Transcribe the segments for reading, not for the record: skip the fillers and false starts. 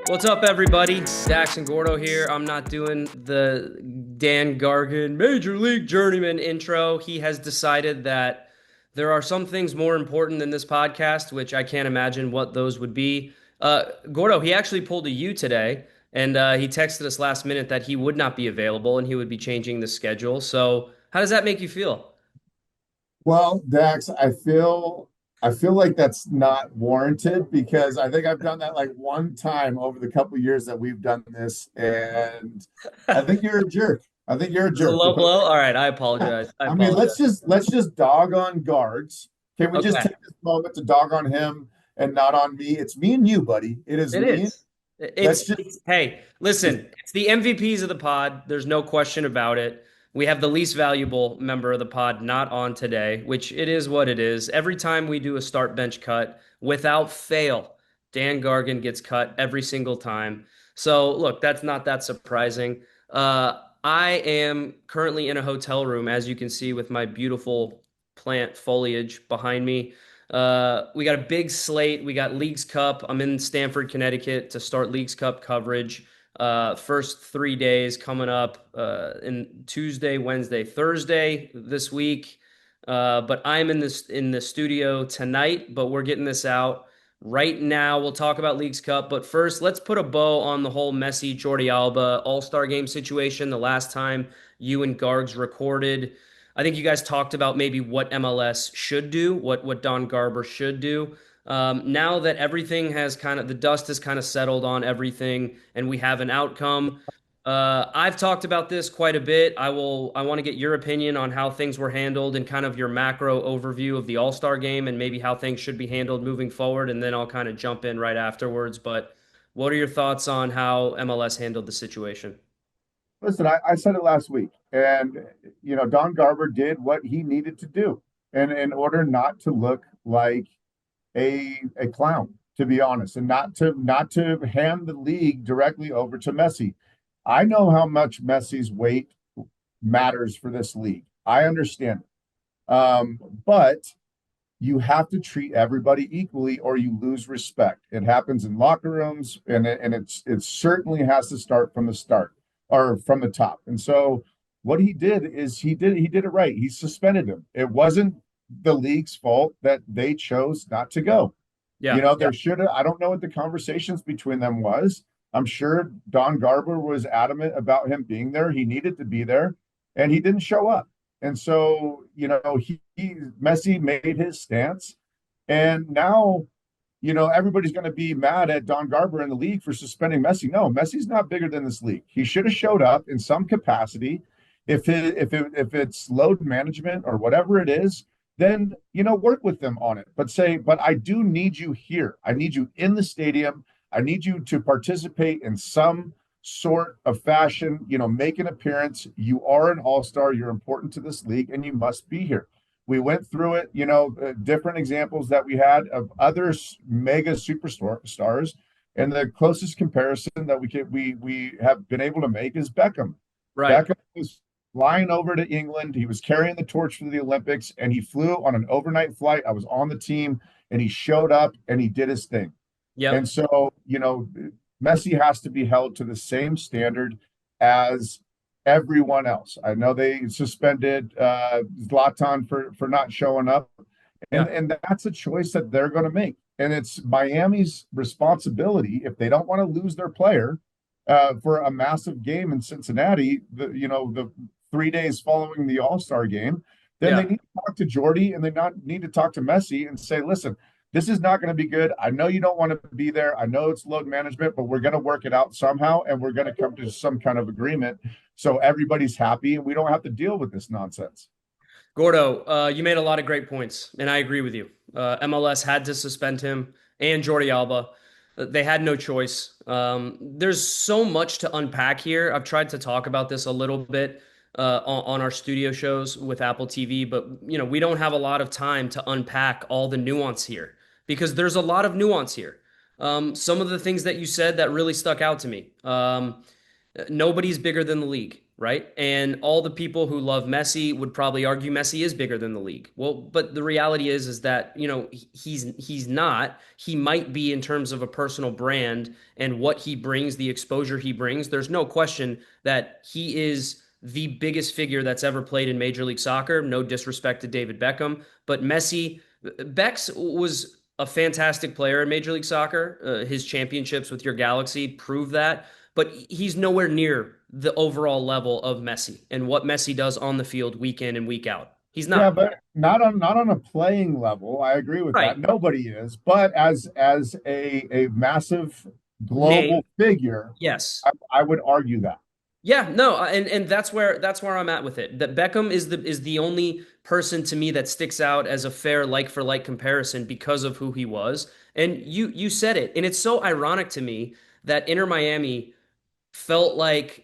What's up, everybody? Dax and Gordo here. I'm not doing the Dan Gargan Major League Journeyman intro. He has decided that there are some things more important than this podcast, which I can't imagine what those would be. Gordo, he actually pulled a U today, and he texted us last minute that he would not be available and he would be changing the schedule. So, how does that make you feel? Well, Dax, I feel like that's not warranted because I think I've done that like one time over the couple years that we've done this, and I think you're a jerk. I think you're a This is a jerk for low putting. blow. All right, I apologize. I I mean, apologize. let's just dog on guards. Can we just Okay. take this moment to dog on him and not on me? It's me and you, buddy. It is It me. is. Let's just Hey, listen, it's the MVPs of the pod. There's no question about it. We have the least valuable member of the pod not on today, which it is what it is. Every time we do a start bench cut, without fail, Dan Gargan gets cut every single time. So, look, that's not that surprising. I am currently in a hotel room, as you can see, with my beautiful plant foliage behind me. We got a big slate. We got Leagues Cup. I'm in Stamford, Connecticut to start Leagues Cup coverage. First 3 days coming up in Tuesday, Wednesday, Thursday this week. But I'm in the studio tonight, but we're getting this out right now. We'll talk about Leagues Cup, but first, let's put a bow on the whole Messi Jordi Alba All-Star game situation. The last time you and Gargs recorded, I think you guys talked about maybe what MLS should do, what Don Garber should do. Now that everything has kind of the dust has kind of settled on everything, and we have an outcome. I've talked about this quite a bit. I want to get your opinion on how things were handled and kind of your macro overview of the All-Star game and maybe how things should be handled moving forward, and then I'll kind of jump in right afterwards. But what are your thoughts on how MLS handled the situation? listen. I said it last week, and Don Garber did what he needed to do, and in order not to look like a clown, to be honest, and not to hand the league directly over to Messi. I know how much Messi's weight matters for this league. I understand it. But you have to treat everybody equally or you lose respect. It happens in locker rooms, and it certainly has to start from the start or from the top. And so what he did is he did it right. He suspended him. It wasn't the league's fault that they chose not to go. Yeah, There should have, I don't know what the conversations between them was. I'm sure Don Garber was adamant about him being there. He needed to be there, and he didn't show up. And so, Messi made his stance, and now, everybody's going to be mad at Don Garber in the league for suspending Messi. No, Messi's not bigger than this league. He should have showed up in some capacity. If it's load management or whatever it is, then work with them on it. But I do need you here. I need you in the stadium. I need you to participate in some sort of fashion, make an appearance. You are an all-star. You're important to this league, and you must be here. We went through it, different examples that we had of other mega superstars, and the closest comparison that we have been able to make is Beckham. right. Beckham was flying over to England. He was carrying the torch for the Olympics, and he flew on an overnight flight. I was on the team, and he showed up and he did his thing. And Yep. so, Messi has to be held to the same standard as everyone else. I know they suspended Zlatan for not showing up, and Yeah. and that's a choice that they're going to make. And it's Miami's responsibility if they don't want to lose their player for a massive game in Cincinnati. The 3 days following the All Star game, then they Yeah. need to talk to Jordy and they not need to talk to Messi and say, listen, this is not going to be good. I know you don't want to be there. I know it's load management, but we're going to work it out somehow, and we're going to come to some kind of agreement so everybody's happy and we don't have to deal with this nonsense. Gordo, you made a lot of great points, and I agree with you. MLS had to suspend him and Jordi Alba. They had no choice. There's so much to unpack here. I've tried to talk about this a little bit on our studio shows with Apple TV, but we don't have a lot of time to unpack all the nuance here because there's a lot of nuance here. Some of the things that you said that really stuck out to me. Nobody's bigger than the league. right? And all the people who love Messi would probably argue Messi is bigger than the league. Well, but the reality is that, he's not. He might be in terms of a personal brand and what he brings, the exposure he brings. There's no question that he is the biggest figure that's ever played in Major League Soccer. No disrespect to David Beckham, but Bex was a fantastic player in Major League Soccer. His championships with your Galaxy prove that, but he's nowhere near the overall level of Messi and what Messi does on the field week in and week out. He's Yeah, not. but not on a playing level. I agree with Right. that. Nobody is. But as a massive Name. global figure, Yes. I would argue that. Yeah, no, and that's where I'm at with it. That Beckham is the only person to me that sticks out as a fair like for like comparison because of who he was. And you said it, and it's so ironic to me that Inter Miami felt like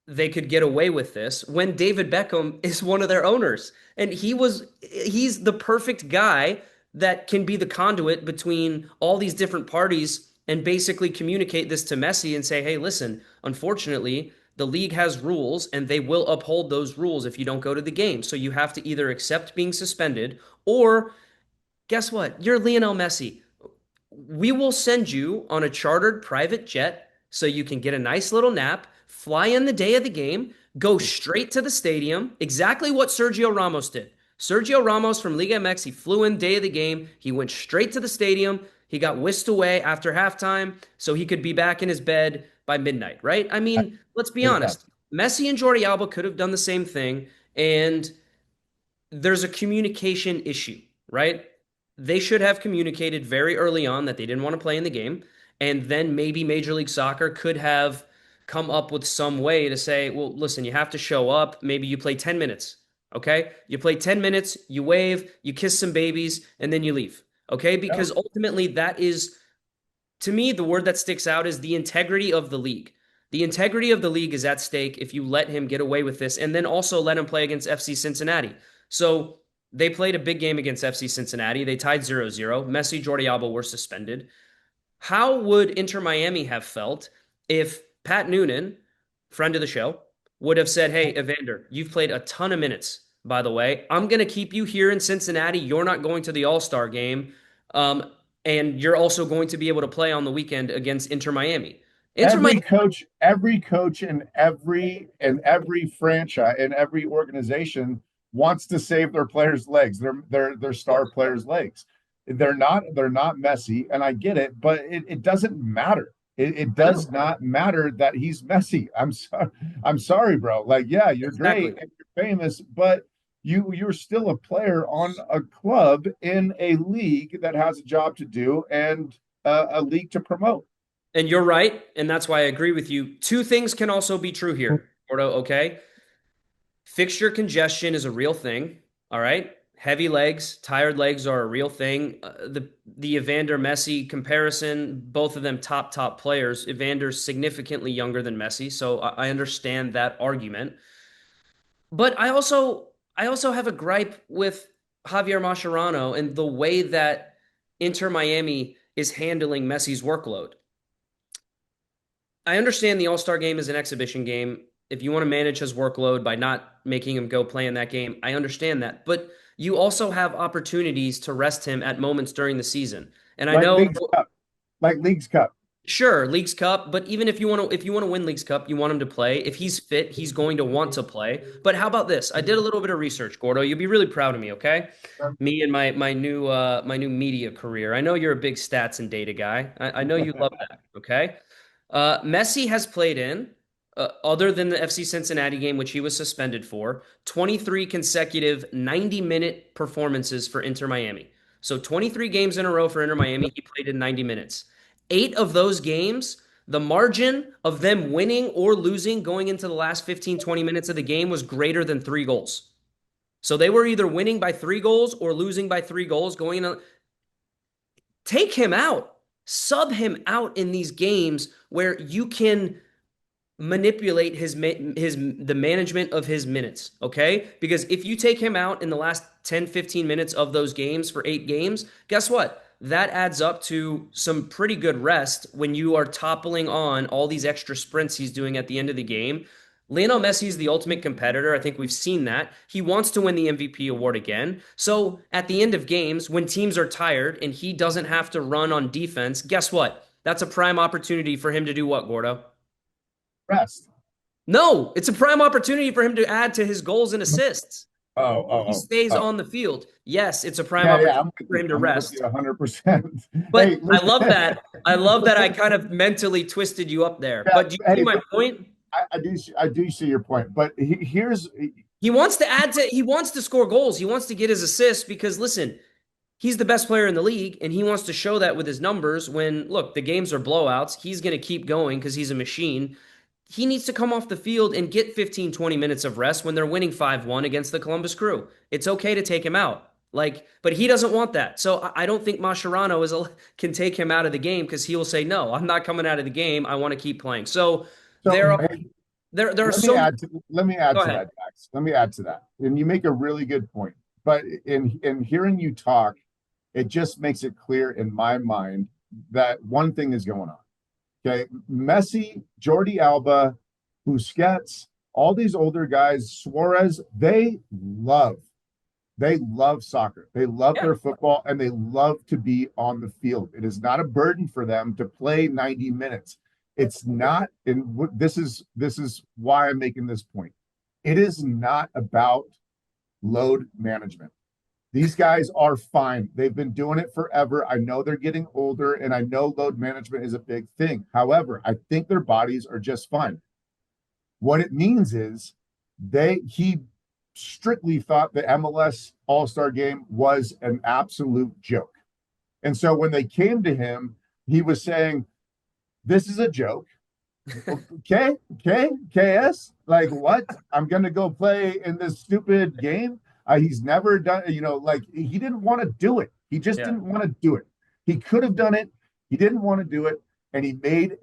they could get away with this when David Beckham is one of their owners. And he's the perfect guy that can be the conduit between all these different parties and basically communicate this to Messi and say, hey, listen, unfortunately, the league has rules and they will uphold those rules if you don't go to the game. So you have to either accept being suspended or guess what? You're Lionel Messi. We will send you on a chartered private jet so you can get a nice little nap, fly in the day of the game, go straight to the stadium. Exactly what Sergio Ramos did. Sergio Ramos from Liga MX, he flew in day of the game. He went straight to the stadium. He got whisked away after halftime so he could be back in his bed by midnight, right? I mean, let's be Exactly. honest. Messi and Jordi Alba could have done the same thing. And there's a communication issue, right? They should have communicated very early on that they didn't want to play in the game. And then maybe Major League Soccer could have come up with some way to say, well, listen, you have to show up. Maybe you play 10 minutes. Okay. You play 10 minutes, you wave, you kiss some babies, and then you leave. Okay. Yeah. Because ultimately, that is to me, the word that sticks out is the integrity of the league. The integrity of the league is at stake if you let him get away with this and then also let him play against FC Cincinnati. So they played a big game against FC Cincinnati. They tied 0-0. Messi, Jordi Alba were suspended. How would Inter Miami have felt if Pat Noonan, friend of the show, would have said, hey, Evander, you've played a ton of minutes, by the way. I'm going to keep you here in Cincinnati. You're not going to the All Star game. Um, and you're also going to be able to play on the weekend against Inter Miami. Inter Miami, Every coach in every franchise in every organization wants to save their players' legs, their star players' legs. They're not Messi, and I get it, but it doesn't matter. It I does know, not matter that he's Messi. I'm sorry, bro. Like, yeah, you're great exactly. and you're famous, but you're still a player on a club in a league that has a job to do and a league to promote. And you're right. And that's why I agree with you. Two things can also be true here, Gordo, okay? Fixture congestion is a real thing. All right. Heavy legs, tired legs are a real thing. The Evander Messi comparison, both of them top players. Evander's significantly younger than Messi, so I understand that argument. But I also have a gripe with Javier Mascherano and the way that Inter Miami is handling Messi's workload. I understand the All Star game is an exhibition game. If you want to manage his workload by not making him go play in that game, I understand that. But you also have opportunities to rest him at moments during the season. And I like know, Leagues Cup, like Leagues Cup. sure, Leagues Cup, but even if you want to win Leagues Cup, you want him to play. If he's fit, he's going to want to play. But how about this? I did a little bit of research, Gordo. You'll be really proud of me, okay? Me and my new media career. I know you're a big stats and data guy. I know you love that, okay? Messi has played in, other than the FC Cincinnati game, which he was suspended for, 23 consecutive 90-minute performances for Inter Miami. So 23 games in a row for Inter Miami, he played in 90 minutes. Eight of those games, the margin of them winning or losing going into the last 15, 20 minutes of the game was greater than 3 goals. So they were either winning by 3 goals or losing by 3 goals going in. Take him out, sub him out in these games where you can manipulate the management of his minutes, okay? Because if you take him out in the last 10, 15 minutes of those games for 8 games, guess what? That adds up to some pretty good rest when you are toppling on all these extra sprints he's doing at the end of the game. Lionel Messi is the ultimate competitor. I think we've seen that. He wants to win the MVP award again. So at the end of games, when teams are tired and he doesn't have to run on defense, guess what? That's a prime opportunity for him to do what, Gordo? Rest. No, it's a prime opportunity for him to add to his goals and assists. Oh, If he oh, stays oh, oh. on the field, yes, it's a prime Yeah, yeah, opportunity I'm with for you. him to I'm with you rest. 100%. Hey, But I listen. love that. I love that I kind of mentally twisted you up there. Yeah, But do you see hey, my but point? I do see your point. But here's He wants to score goals. He wants to get his assists because listen, he's the best player in the league and he wants to show that with his numbers when look, the games are blowouts. He's going to keep going because he's a machine. He needs to come off the field and get 15, 20 minutes of rest when they're winning 5-1 against the Columbus Crew. It's okay to take him out. Like, but he doesn't want that. So I don't think Mascherano can take him out of the game because he will say, "No, I'm not coming out of the game. I want to keep playing." So there so are hey, there are so many. let me add Go to ahead. that, Dax. Let me add to that. And you make a really good point. But in hearing you talk, it just makes it clear in my mind that one thing is going on. Okay. Messi, Jordi Alba, Busquets, all these older guys, Suarez, they love soccer. They love Yeah, their football and they love to be on the field. It is not a burden for them to play 90 minutes. It's not, and this is why I'm making this point. It is not about load management. These guys are fine. They've been doing it forever. I know they're getting older and I know load management is a big thing. However, I think their bodies are just fine. What it means is he strictly thought the MLS All-Star game was an absolute joke. And so when they came to him, he was saying, "This is a joke. Okay, okay, KS, like what? I'm gonna go play in this stupid game." He's never done, like he didn't want to do it. He just yeah. didn't want to do it. He could have done it. He didn't want to do it, and he made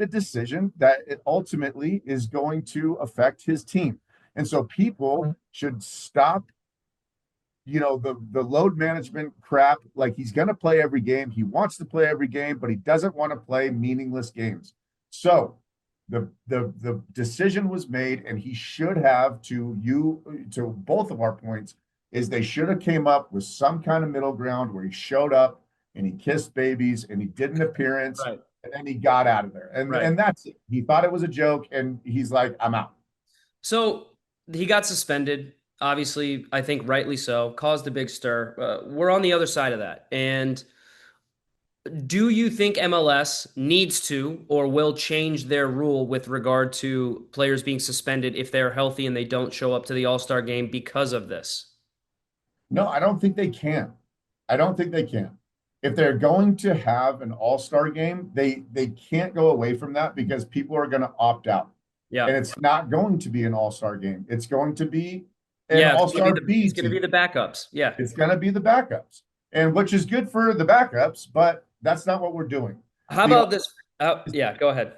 a decision that it ultimately is going to affect his team. And so people should stop, the load management crap. Like he's going to play every game. He wants to play every game, but he doesn't want to play meaningless games. So the decision was made, and he should have to both of our points is they should have came up with some kind of middle ground where he showed up and he kissed babies and he did an appearance Right. and then he got out of there. And Right. and that's it. He thought it was a joke and he's like, I'm out. So he got suspended. Obviously, I think rightly so. Caused a big stir. We're on the other side of that. And do you think MLS needs to or will change their rule with regard to players being suspended if they're healthy and they don't show up to the All-Star game because of this? No, I don't think they can. I don't think they can. If they're going to have an all-star game, they can't go away from that because people are going to opt out. Yeah. And it's not going to be an all-star game. It's going to be an Yeah, all-star it's B gonna be team. the backups. Yeah. It's going to be the backups. And which is good for the backups, but that's not what we're doing. How The about this? Yeah, go ahead.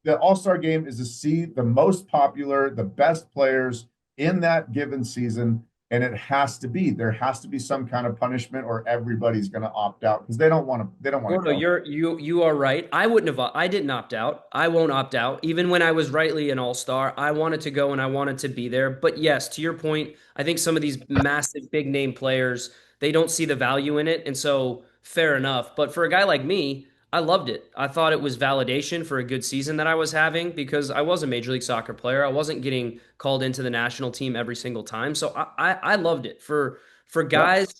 the all-star game is to see the most popular, the best players in that given season, and there has to be some kind of punishment or everybody's going to opt out because they don't want to Gordo, go. you are right. I didn't opt out. I won't opt out. Even when I was rightly an all-star, I wanted to go and I wanted to be there. But yes, to your point, I think some of these massive big name players, they don't see the value in it. And so fair enough. But for a guy like me, I loved it. I thought it was validation for a good season that I was having because I was a Major League Soccer player. I wasn't getting called into the national team every single time. So I loved it. For Yep. guys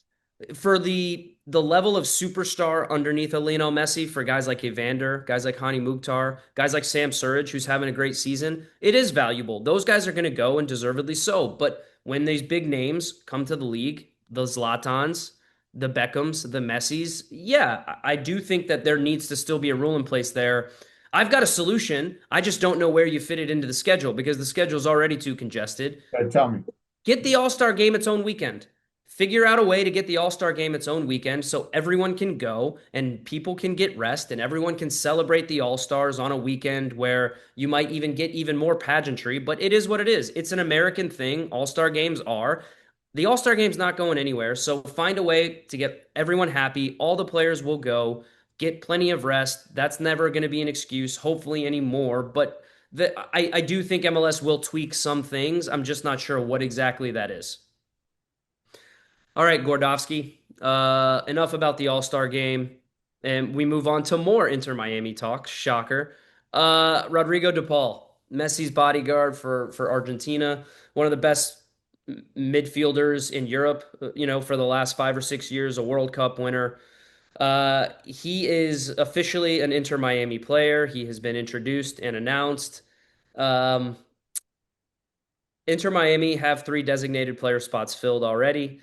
for the level of superstar underneath a Lionel Messi, for guys like Evander, guys like Hani Mukhtar, guys like Sam Surridge, who's having a great season, it is valuable. Those guys are going to go and deservedly so. But when these big names come to the league, the Zlatans, the Beckhams, the Messis, yeah, I do think that there needs to still be a rule in place there. I've got a solution. I just don't know where you fit it into the schedule because the schedule is already too congested. Tell me. Get the All-Star game its own weekend. Figure out a way to get the All-Star game its own weekend so everyone can go and people can get rest and everyone can celebrate the All-Stars on a weekend where you might even get even more pageantry, but it is what it is. It's an American thing. All-Star games are. The All-Star game's not going anywhere, so find a way to get everyone happy. All the players will go, get plenty of rest. That's never going to be an excuse, hopefully anymore, but I do think MLS will tweak some things. I'm just not sure what exactly that is. All right, Gordovsky. Enough about the All-Star game, and we move on to more Inter Miami talk. Shocker. Rodrigo De Paul, Messi's bodyguard for Argentina, one of the best midfielders in Europe. For the last 5 or 6 years, a World Cup winner. He is officially an Inter Miami player. He has been introduced and announced. Um, Inter Miami have 3 designated player spots filled already.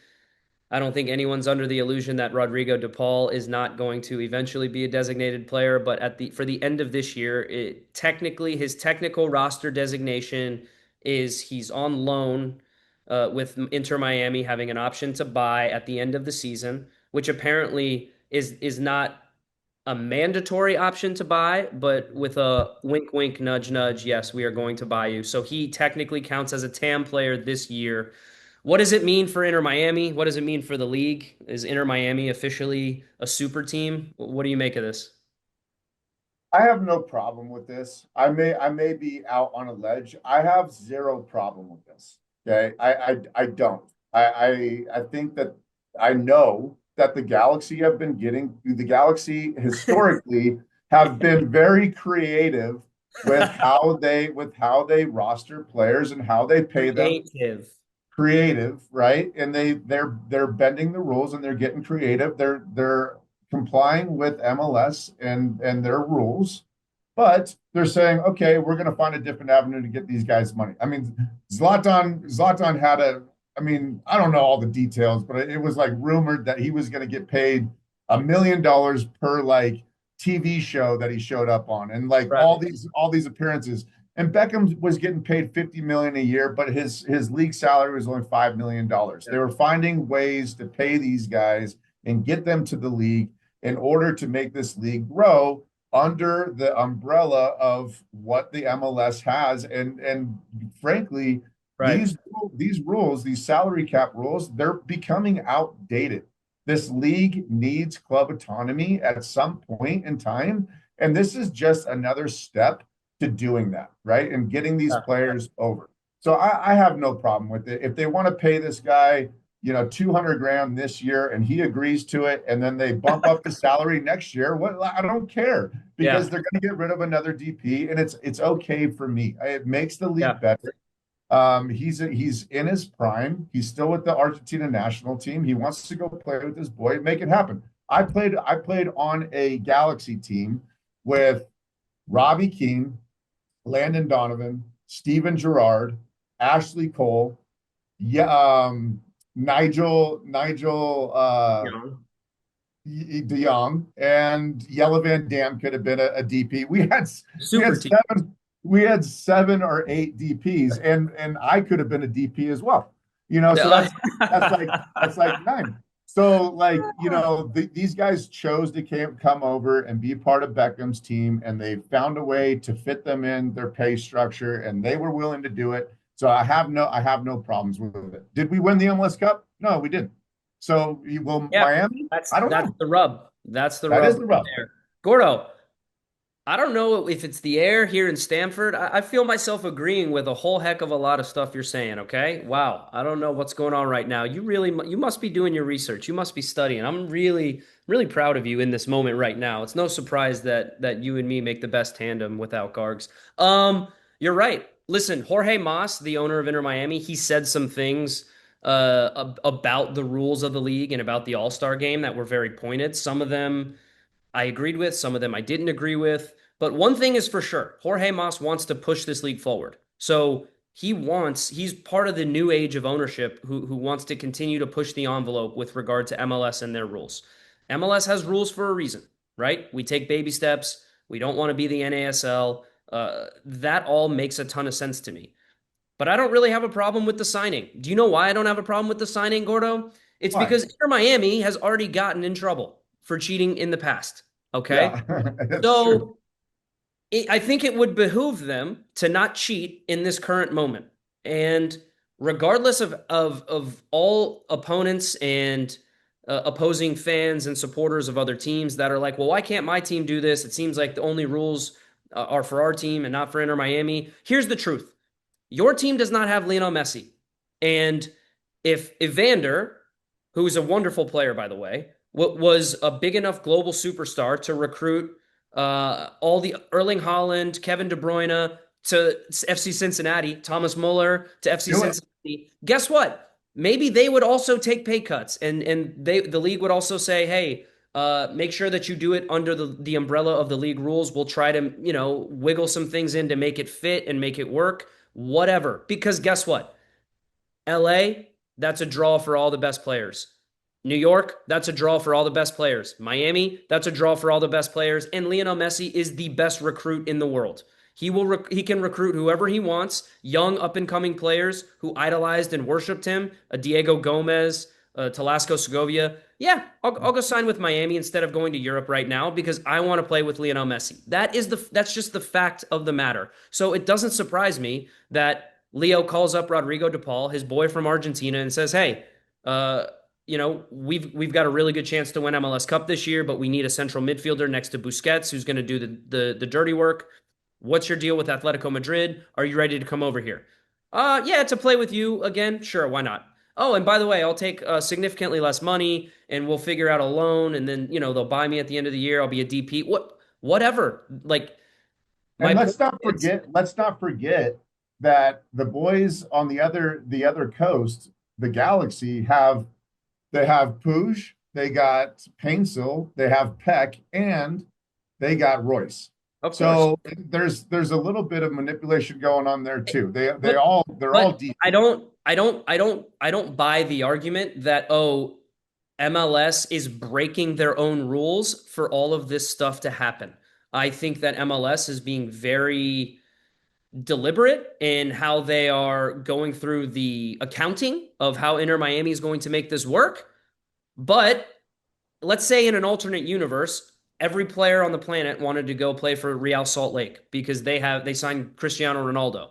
I don't think anyone's under the illusion that Rodrigo De Paul is not going to eventually be a designated player, but for the end of this year, technically his technical roster designation is he's on loan with Inter Miami having an option to buy at the end of the season, which apparently is not a mandatory option to buy, but with a wink, wink, nudge, nudge, yes, we are going to buy you. So he technically counts as a TAM player this year. What does it mean for Inter Miami? What does it mean for the league? Is Inter Miami officially a super team? What do you make of this? I have no problem with this. I may be out on a ledge. I have zero problem with this. Okay. I don't. I think that I know that the Galaxy historically have been very creative with how they roster players and how they pay them. Creative. Creative, right? And they're bending the rules and they're getting creative. They're complying with MLS and their rules, but they're saying, okay, we're going to find a different avenue to get these guys money. I mean, Zlatan had I mean, I don't know all the details, but it was like rumored that he was going to get paid $1 million per like TV show that he showed up on, and like Right. all these appearances. And Beckham was getting paid 50 million a year, but his league salary was only $5 million. They were finding ways to pay these guys and get them to the league in order to make this league grow under the umbrella of what the MLS has. And frankly, Right. these rules, these salary cap rules, they're becoming outdated. This league needs club autonomy at some point in time, and this is just another step to doing that, right? And getting these Yeah. players over. So I have no problem with it. If they want to pay this guy, 200 grand this year and he agrees to it, and then they bump up the salary next year, what I don't care Yeah. because they're going to get rid of another DP, and it's okay for me. It makes the Yeah. league better. He's in his prime. He's still with the Argentina national team. He wants to go play with his boy. Make it happen. I played on a Galaxy team with Robbie Keane, Landon Donovan, Steven Gerrard, Ashley Cole, yeah, Nigel Young. De Jong, and Yella Van Dam could have been a DP. We Super had team. seven or eight DPs, and I could have been a DP as well. So Yeah. that's like nine. So like these guys chose to come over and be part of Beckham's team, and they found a way to fit them in their pay structure, and they were willing to do it. So I have no problems with it. Did we win the MLS Cup? No, we didn't. So will Yeah. Miami? That's I don't that's know. the rub. That's the That rub is the right rub. there. Gordo, I don't know if it's the air here in Stamford. I feel myself agreeing with a whole heck of a lot of stuff you're saying, okay? Wow. I don't know what's going on right now. You must be doing your research. You must be studying. I'm really, really proud of you in this moment right now. It's no surprise that you and me make the best tandem without Gargs. You're right. Listen, Jorge Mas, the owner of Inter Miami, he said some things about the rules of the league and about the All-Star game that were very pointed. Some of them I agreed with, some of them I didn't agree with. But one thing is for sure, Jorge Mas wants to push this league forward. So he's part of the new age of ownership who wants to continue to push the envelope with regard to MLS and their rules. MLS has rules for a reason, right? We take baby steps. We don't want to be the NASL. That all makes a ton of sense to me. But I don't really have a problem with the signing. Do you know why I don't have a problem with the signing, Gordo? It's Why? because Inter Miami has already gotten in trouble for cheating in the past. Okay. Yeah, that's true. So I think it would behoove them to not cheat in this current moment. And regardless of all opponents and opposing fans and supporters of other teams that are like, well, why can't my team do this? It seems like the only rules are for our team and not for Inter Miami. Here's the truth. Your team does not have Lionel Messi. And if Evander, who's a wonderful player, by the way, was a big enough global superstar to recruit all the Erling Haaland, Kevin De Bruyne to FC Cincinnati, Thomas Muller to FC Do it. Cincinnati, guess what? Maybe they would also take pay cuts, and the league would also say, hey, make sure that you do it under the umbrella of the league rules. We'll try to, wiggle some things in to make it fit and make it work, whatever. Because guess what? LA, that's a draw for all the best players. New York, that's a draw for all the best players. Miami, that's a draw for all the best players. And Lionel Messi is the best recruit in the world. He can recruit whoever he wants, young up and coming players who idolized and worshipped him, a Diego Gomez, Talasco Segovia. Yeah, I'll go sign with Miami instead of going to Europe right now because I want to play with Lionel Messi. That's just the fact of the matter. So it doesn't surprise me that Leo calls up Rodrigo de Paul, his boy from Argentina, and says, "Hey, we've got a really good chance to win MLS Cup this year, but we need a central midfielder next to Busquets who's going to do the dirty work. What's your deal with Atletico Madrid? Are you ready to come over here? Yeah, to play with you again. Sure, why not? Oh, and by the way, I'll take significantly less money, and we'll figure out a loan, and then they'll buy me at the end of the year. I'll be a DP. Whatever. Like my And point is, let's not forget that the boys on the other coast, the Galaxy, they have Puig, they got Painsil, they have Peck, and they got Royce. of course. So there's a little bit of manipulation going on there too. But They're all but decent. I don't buy the argument that MLS is breaking their own rules for all of this stuff to happen. I think that MLS is being very deliberate in how they are going through the accounting of how Inter Miami is going to make this work. But let's say in an alternate universe, every player on the planet wanted to go play for Real Salt Lake because they signed Cristiano Ronaldo.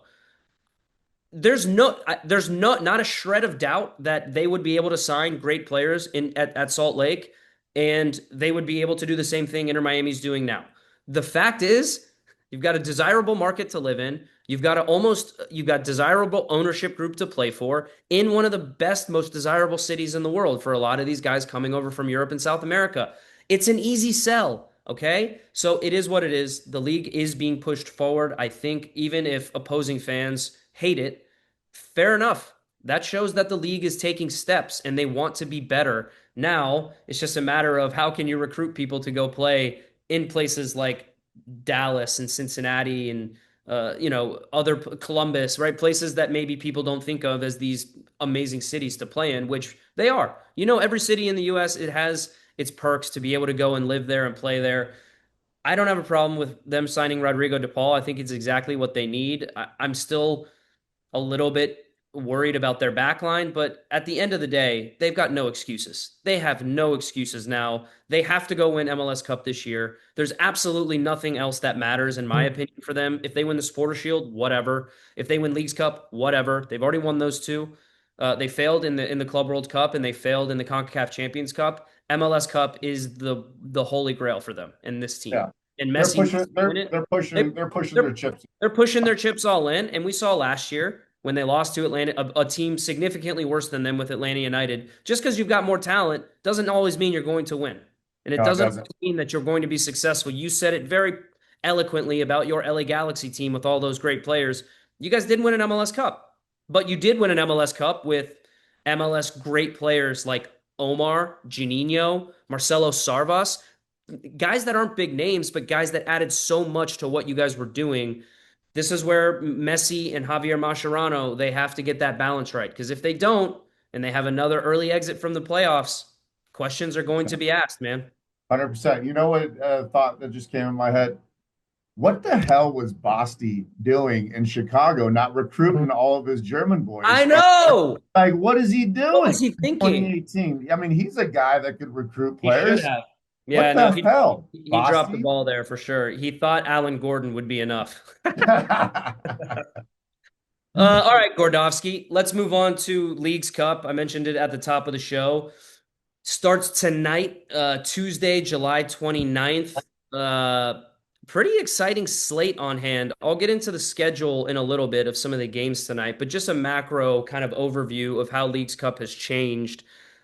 There's not a shred of doubt that they would be able to sign great players at Salt Lake, and they would be able to do the same thing Inter Miami's doing now. The fact is, you've got a desirable market to live in. You've got desirable ownership group to play for in one of the best, most desirable cities in the world for a lot of these guys coming over from Europe and South America. It's an easy sell. Okay. So it is what it is. The league is being pushed forward. I think even if opposing fans hate it, fair enough. That shows that the league is taking steps and they want to be better. Now it's just a matter of how can you recruit people to go play in places like Dallas and Cincinnati and other Columbus, right? Places that maybe people don't think of as these amazing cities to play in, which they are. Every city in the US, it has its perks to be able to go and live there and play there. I don't have a problem with them signing Rodrigo De Paul. I think it's exactly what they need. I'm still a little bit worried about their back line, but at the end of the day, they've got no excuses. They have no excuses now. They have to go win MLS Cup this year. There's absolutely nothing else that matters, in my opinion, for them. If they win the Supporter Shield, whatever. If they win Leagues Cup, whatever. They've already won those two. They failed in the Club World Cup and they failed in the CONCACAF Champions Cup. MLS Cup is the holy grail for them and this team. Yeah. And They're Messi pushing needs to win it. they're pushing their They're chips. they're pushing their chips all in, and we saw last year when they lost to Atlanta, a team significantly worse than them with Atlanta United. Just because you've got more talent doesn't always mean you're going to win, and it No, it doesn't doesn't. always mean that you're going to be successful. You said it very eloquently about your LA Galaxy team with all those great players. You guys didn't win an MLS Cup, but you did win an MLS Cup with MLS great players like Omar, Juninho, Marcelo Sarvas, guys that aren't big names, but guys that added so much to what you guys were doing. This is where Messi and Javier Mascherano, they have to get that balance right. Because if they don't, and they have another early exit from the playoffs, questions are going to be asked, man. 100%. You know what thought that just came in my head? What the hell was Basti doing in Chicago, not recruiting all of his German I boys? know. Like, what is he What was doing he in thinking? 2018? I mean, he's a guy that could recruit He should players. have. What Yeah, no, the he hell, he dropped the Basti? ball there for sure. He thought Alan Gordon would be enough. All right, Gordovsky. Let's move on to Leagues Cup. I mentioned it at the top of the show. Starts tonight, Tuesday, July 29th. Pretty exciting slate on hand. I'll get into the schedule in a little bit of some of the games tonight, but just a macro kind of overview of how Leagues Cup has changed.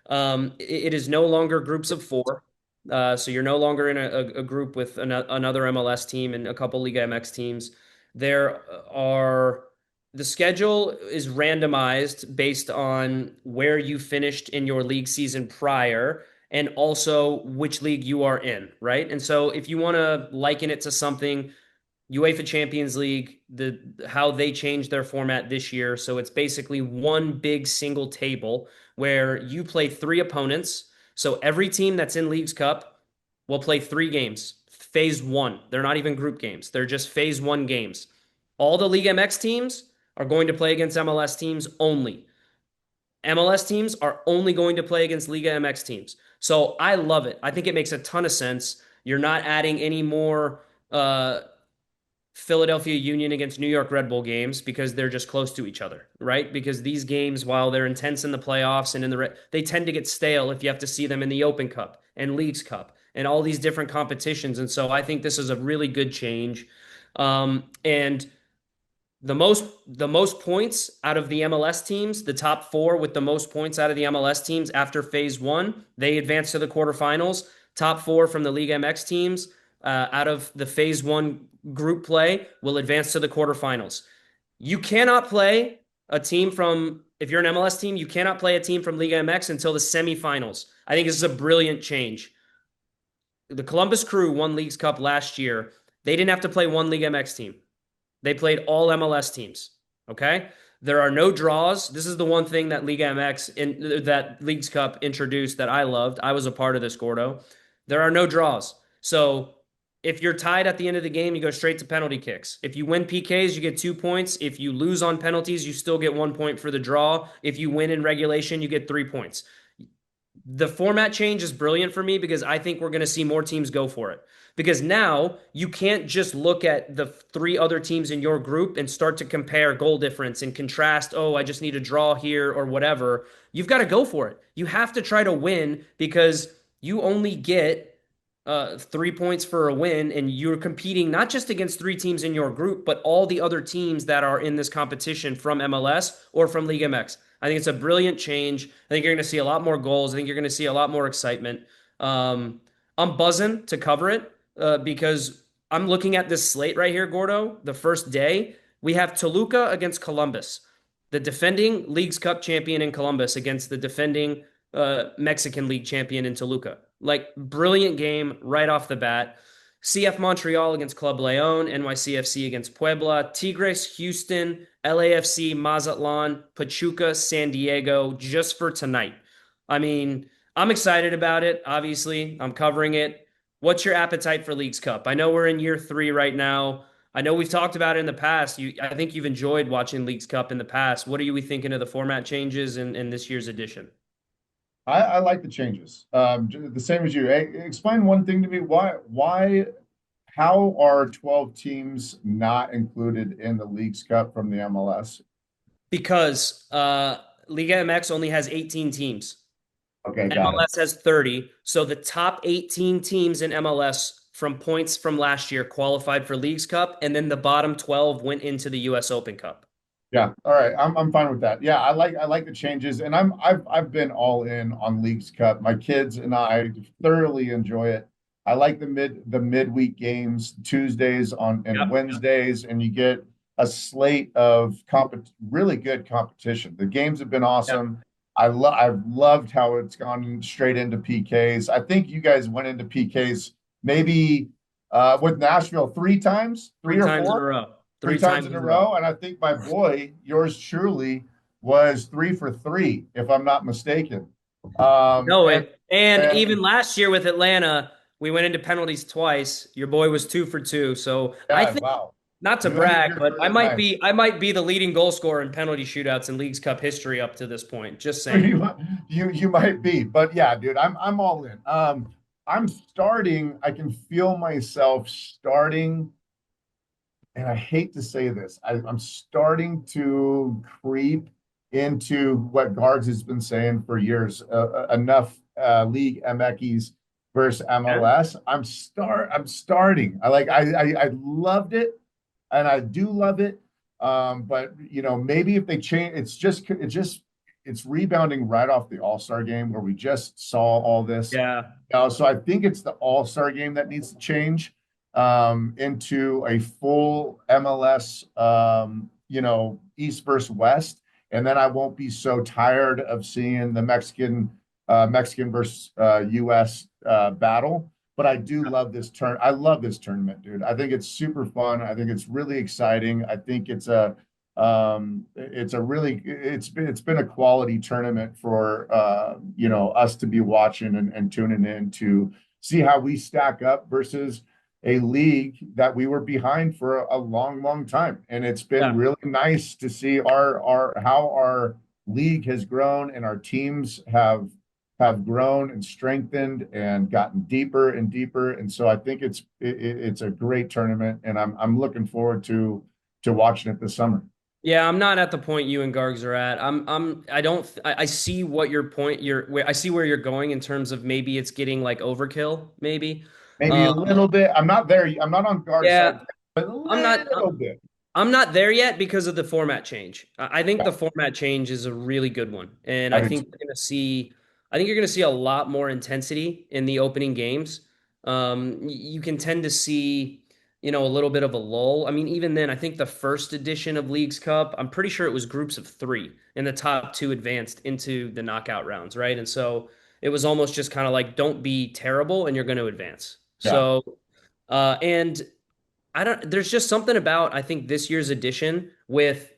It is no longer groups of four. So you're no longer in a group with another MLS team and a couple Liga MX teams. There are the schedule is randomized based on where you finished in your league season prior and also which league you are in, right? And so if you want to liken it to something, UEFA Champions League, the how they changed their format this year, so it's basically one big single table where you play three opponents. So every team that's in Leagues Cup will play three games. Phase one. They're not even group games. They're just phase one games. All the League MX teams are going to play against MLS teams only. MLS teams are only going to play against Liga MX teams. So I love it. I think it makes a ton of sense. You're not adding any more Philadelphia Union against New York Red Bull games because they're just close to each other, right? Because these games, while they're intense in the playoffs and in they tend to get stale if you have to see them in the Open Cup and Leagues Cup and all these different competitions. And so I think this is a really good change. And the most points out of the MLS teams, the top four with the most points out of the MLS teams after phase one, they advance to the quarterfinals. Top four from the League MX teams out of the phase one group play will advance to the quarterfinals. You cannot play a team from, if you're an MLS team, you cannot play a team from Liga MX until the semifinals. I think this is a brilliant change. The Columbus Crew won Leagues Cup last year. They didn't have to play one Liga MX team. They played all MLS teams. Okay. There are no draws. This is the one thing that Liga MX that Leagues Cup introduced that I loved. I was a part of this, Gordo. There are no draws. So if you're tied at the end of the game, you go straight to penalty kicks. If you win PKs, you get 2 points. If you lose on penalties, you still get 1 point for the draw. If you win in regulation, you get 3 points. The format change is brilliant for me because I think we're going to see more teams go for it. Because now you can't just look at the three other teams in your group and start to compare goal difference and contrast, oh, I just need a draw here or whatever. You've got to go for it. You have to try to win because you only get 3 points for a win, and you're competing not just against three teams in your group, but all the other teams that are in this competition from MLS or from League MX. I think it's a brilliant change. I think you're going to see a lot more goals. I think you're going to see a lot more excitement. I'm buzzing to cover it because I'm looking at this slate right here, Gordo. The first day, we have Toluca against Columbus, the defending Leagues Cup champion in Columbus against the defending Mexican League champion in Toluca. Like, brilliant game right off the bat. CF Montreal against Club Leon, NYCFC against Puebla, Tigres, Houston, LAFC, Mazatlan, Pachuca, San Diego, just for tonight. I mean, I'm excited about it. Obviously, I'm covering it. What's your appetite for Leagues Cup? I know we're in year three right now. I know we've talked about it in the past. I think you've enjoyed watching Leagues Cup in the past. What are you thinking of the format changes in this year's edition? I like the changes. The same as you. Hey, explain one thing to me. How are 12 teams not included in the Leagues Cup from the MLS? Because Liga MX only has 18 teams. Okay, got it. MLS has 30. So the top 18 teams in MLS from points from last year qualified for Leagues Cup, and then the bottom 12 went into the US Open Cup. Yeah. All right. I'm fine with that. Yeah, I like the changes, and I've been all in on Leagues Cup. My kids and I thoroughly enjoy it. I like the midweek games, Tuesdays on and Yep. Wednesdays, and you get a slate of really good competition. The games have been Yep. awesome. I've loved how it's gone straight into PKs. I think you guys went into PKs maybe with Nashville three times, Three three or times in a four row. three Three times times in in a a row. row. And I think my boy, yours truly, was 3 for 3, if I'm not mistaken. Um, No, and and and even last year with Atlanta, we went into penalties twice. Your boy was 2 for 2. So I yeah, think, wow, not to you ended brag, your but I career might nice. be I might be the leading goal scorer in penalty shootouts in Leagues Cup history up to this point. Just saying. You might be, but yeah, dude, I'm all in. I'm starting. I can feel myself starting, and I hate to say this, I'm starting to creep into what Guards has been saying for years. Enough league MXs. versus Yeah. MLS. I'm starting. I loved it, and I do love it. But maybe if they change, it's rebounding right off the All-Star game where we just saw all this. Yeah. So I think it's the All-Star game that needs to change into a full MLS, East versus West, and then I won't be so tired of seeing the Mexican versus U.S. Battle. But I do love this turn. I love this tournament, dude. I think it's super fun. I think it's really exciting. I think it's been a quality tournament for us to be watching and tuning in to see how we stack up versus a league that we were behind for a long, long time. And it's been Yeah. really nice to see our how our league has grown and our teams have grown and strengthened and gotten deeper and deeper. And so I think it's a great tournament, and I'm looking forward to watching it this summer. Yeah, I'm not at the point you and Gargs are at. I don't, I see what your point, I see where you're going in terms of maybe it's getting like overkill, maybe. Maybe Um, a little bit. I'm not there. I'm not on guard side, yeah, but a I'm not. little bit. I'm not there yet because of the format change. I think Yeah, the format change is a really good one, and I I do think too. you're going to see. I think you're going to see a lot more intensity in the opening games. You can tend to see, a little bit of a lull. I mean, even then, I think the first edition of Leagues Cup, I'm pretty sure it was groups of three, and the top two advanced into the knockout rounds, right? And so it was almost just kind of like, don't be terrible, and you're going to advance. Yeah, So, and I don't, there's just something about, I think, this year's edition with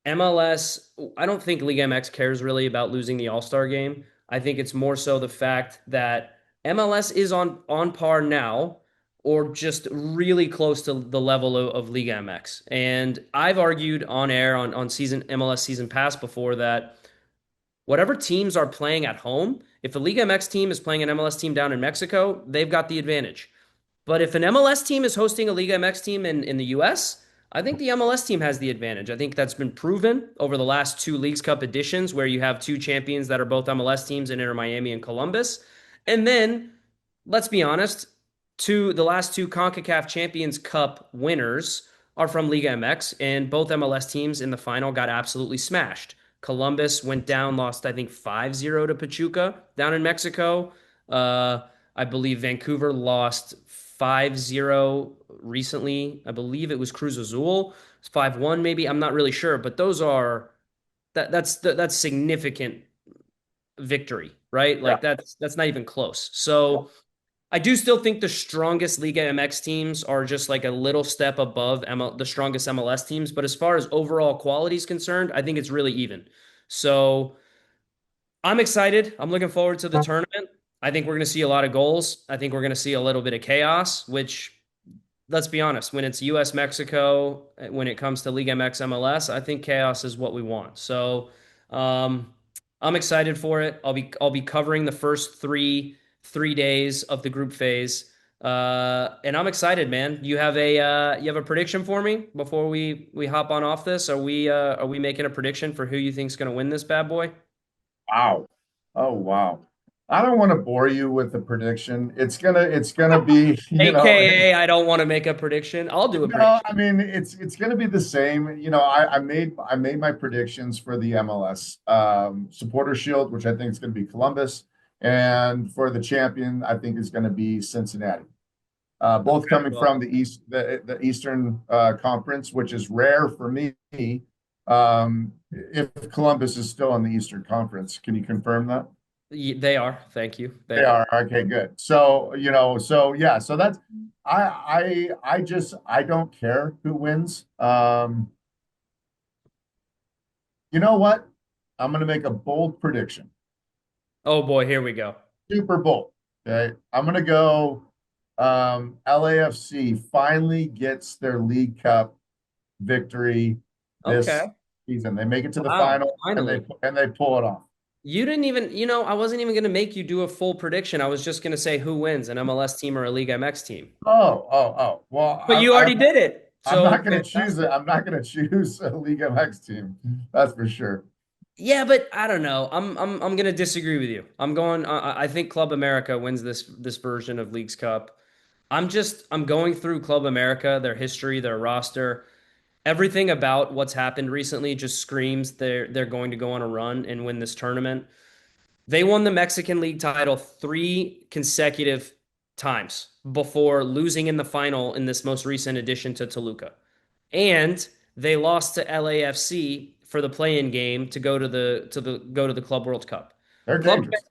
MLS. I don't think League MX cares really about losing the All-Star game. I think it's more so the fact that MLS is on par now or just really close to the level of League MX. And I've argued on air on season MLS season pass before that whatever teams are playing at home, if the League MX team is playing an MLS team down in Mexico, they've got the advantage. But if an MLS team is hosting a Liga MX team in the US, I think the MLS team has the advantage. I think that's been proven over the last two Leagues Cup editions where you have two champions that are both MLS teams in Inter Miami and Columbus. And then, let's be honest, the last two CONCACAF Champions Cup winners are from Liga MX, and both MLS teams in the final got absolutely smashed. Columbus went down, lost, I think, 5-0 to Pachuca down in Mexico. Uh, I believe Vancouver lost 5-0 recently. I believe it was Cruz Azul. It's 5-1 maybe. I'm not really sure, but that's significant victory, right? yeah, Like that's not even close. So I do still think the strongest Liga MX teams are just like a little step above the strongest MLS teams, but as far as overall quality is concerned, I think it's really even. So I'm excited. I'm looking forward to the tournament. I think we're going to see a lot of goals. I think we're going to see a little bit of chaos, which, let's be honest, when it's US Mexico, when it comes to League MX MLS, I think chaos is what we want. So, um, I'm excited for it. I'll be covering the first three days of the group phase. And I'm excited, man. You have a prediction for me before we hop on off this? Are we making a prediction for who you think's going to win this bad boy? wow. Oh, wow. I don't want to bore you with the prediction. It's gonna be, AKA, I don't want to make a prediction. I'll do a no, prediction. I mean it's gonna be the same. I made my predictions for the MLS supporter shield, which I think is gonna be Columbus, and for the champion, I think is gonna be Cincinnati. Both Okay, coming well, from the Eastern Conference, which is rare for me. If Columbus is still in the Eastern Conference, can you confirm that? they are. Thank you. They They are. are. Okay, good. So yeah, so that's I don't care who wins. You know what? I'm gonna make a bold prediction. Oh boy, here we go. Super bold. Okay. I'm gonna go LAFC finally gets their League Cup victory this Okay. season. They make it to the Wow. final and they Finally. and they pull it off. You didn't even, I wasn't even going to make you do a full prediction. I was just going to say who wins, an MLS team or a League MX team. Oh. Well, But you already did it. I'm So not going to choose it. fantastic. I'm not going to choose a League MX team. That's for sure. Yeah, but I don't know. I'm gonna disagree with you. I'm going. I think Club America wins this version of Leagues Cup. I'm going through Club America, their history, their roster, everything about what's happened recently just screams they're going to go on a run and win this tournament. They won the Mexican League title 3 consecutive times before losing in the final in this most recent edition to Toluca. And they lost to LAFC for the play-in game to go to the Club World Cup. They're dangerous.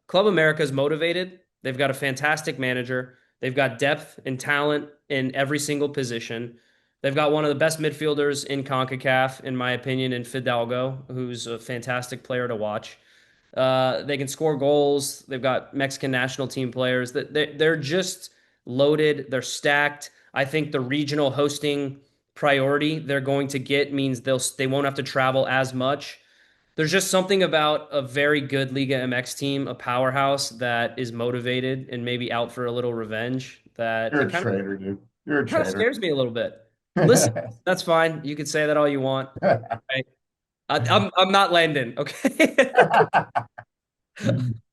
Club America is motivated. They've got a fantastic manager. They've got depth and talent in every single position. They've got one of the best midfielders in CONCACAF, in my opinion, in Fidalgo, who's a fantastic player to watch. They can score goals. They've got Mexican national team players. They're just loaded. They're stacked. I think the regional hosting priority they're going to get means they won't have to travel as much. There's just something about a very good Liga MX team, a powerhouse that is motivated and maybe out for a little revenge that You're a traitor, dude. You're a kind of traitor. scares me a little bit. Listen, that's fine. You can say that all you want. Right? I'm not Landon, okay?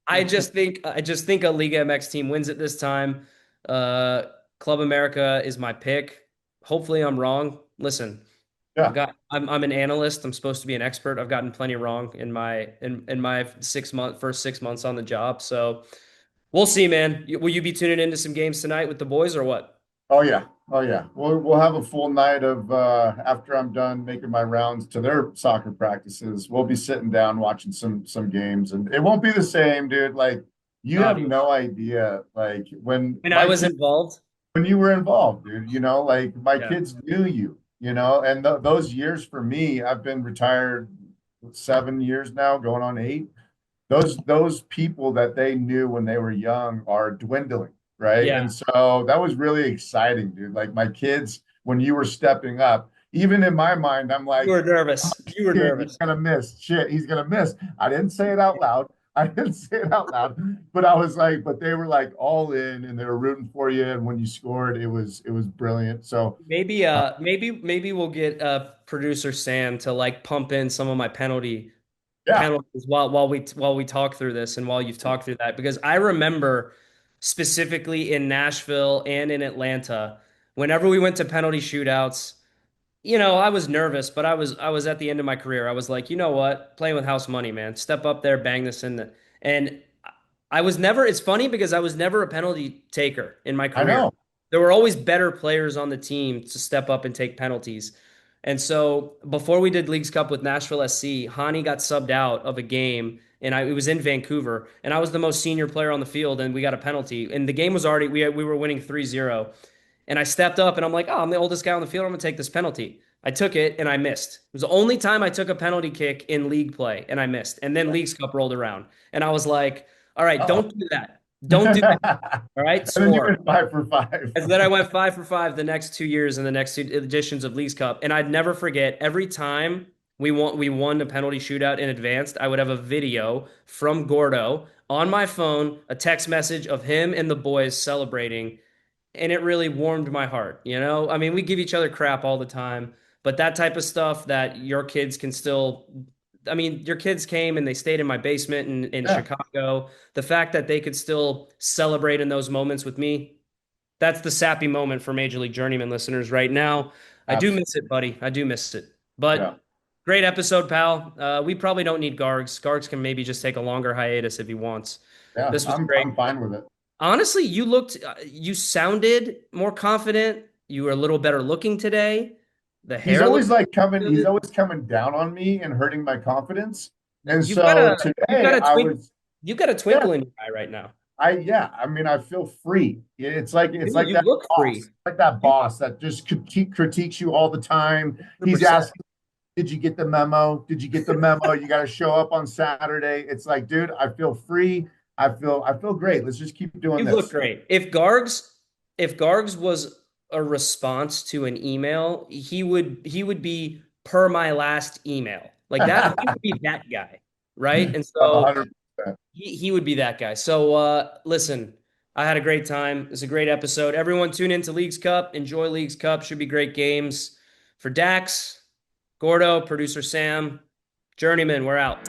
I just think a Liga MX team wins it this time. Uh, Club America is my pick. Hopefully I'm wrong. Listen, Yeah. I'm an analyst. I'm supposed to be an expert. I've gotten plenty wrong in my first 6 months on the job. So we'll see, man. Will you be tuning into some games tonight with the boys or what? Oh yeah. Oh yeah. We'll have a full night of after I'm done making my rounds to their soccer practices. We'll be sitting down watching some games, and it won't be the same, dude. Like you Oh, have dude. no idea. Like when When I my was kids involved. when you were involved, dude, like my Yeah. kids knew you, and those years for me, I've been retired 7 years now, going on 8. Those people that they knew when they were young are dwindling, right? Yeah. And so that was really exciting, dude. Like my kids, when you were stepping up, even in my mind, I'm You like, were nervous. You were kid, he's nervous. gonna miss. Shit, he's gonna miss. I didn't say it out loud. I didn't say it out loud, but I was like, but they were like all in and they were rooting for you. And when you scored, it was brilliant. So Maybe we'll get producer Sam to like pump in some of my yeah, penalties while we talk through this and while you've talked through that because I remember specifically in Nashville and in Atlanta, whenever we went to penalty shootouts, I was nervous, but I was at the end of my career. I was like, you know what? Playing with house money, man. Step up there, bang this in the and I was never, it's funny because I was never a penalty taker in my I career. know. There were always better players on the team to step up and take penalties. And so before we did Leagues Cup with Nashville SC, Hani got subbed out of a game and it was in Vancouver and I was the most senior player on the field and we got a penalty and the game was already we were winning 3-0 and I stepped up and I'm like, "Oh, I'm the oldest guy on the field. I'm going to take this penalty." I took it and I missed. It was the only time I took a penalty kick in league play and I missed. And then Leagues Cup rolled around and I was like, "All right, Uh-oh. don't do that. Don't do that." And All right, then you swore. went 5 for 5. And then I went 5 for 5 the next 2 years in the next two editions of Leagues Cup. And I'd never forget every time we won a penalty shootout in advanced, I would have a video from Gordo on my phone, a text message of him and the boys celebrating. And it really warmed my heart, you know? I mean, we give each other crap all the time, but that type of stuff that your kids can still I mean, your kids came and they stayed in my basement in Yeah, Chicago. The fact that they could still celebrate in those moments with me, that's the sappy moment for Major League Journeyman listeners right now. I do absolutely. miss it, buddy. I do miss it. Yeah. But great episode, pal. We probably don't need Gargs. Gargs can maybe just take a longer hiatus if he wants. Yeah. This was great. I'm fine with it. Honestly, you sounded more confident. You were a little better looking today. The He's hair always looked like he's good. always coming down on me and hurting my confidence. And You've got so a you've today got a I twink was, you've got a yeah, twinkle in your eye right now. I mean, I feel free. It's Dude, like you that look free. boss, You that just critiques you all the time. He's 100%. asking, did you get the memo? Did you get the memo? You got to show up on Saturday. It's like, dude, I feel free. I feel great. Let's just keep doing You look this. great. If Gargs was a response to an email, he would be per my last email. Like that, he would be that guy, right? And so 100%. he would be that guy. So listen, I had a great time. It's a great episode. Everyone tune into Leagues Cup. Enjoy Leagues Cup. Should be great games. For Dax, Gordo, producer Sam, Journeyman, we're out.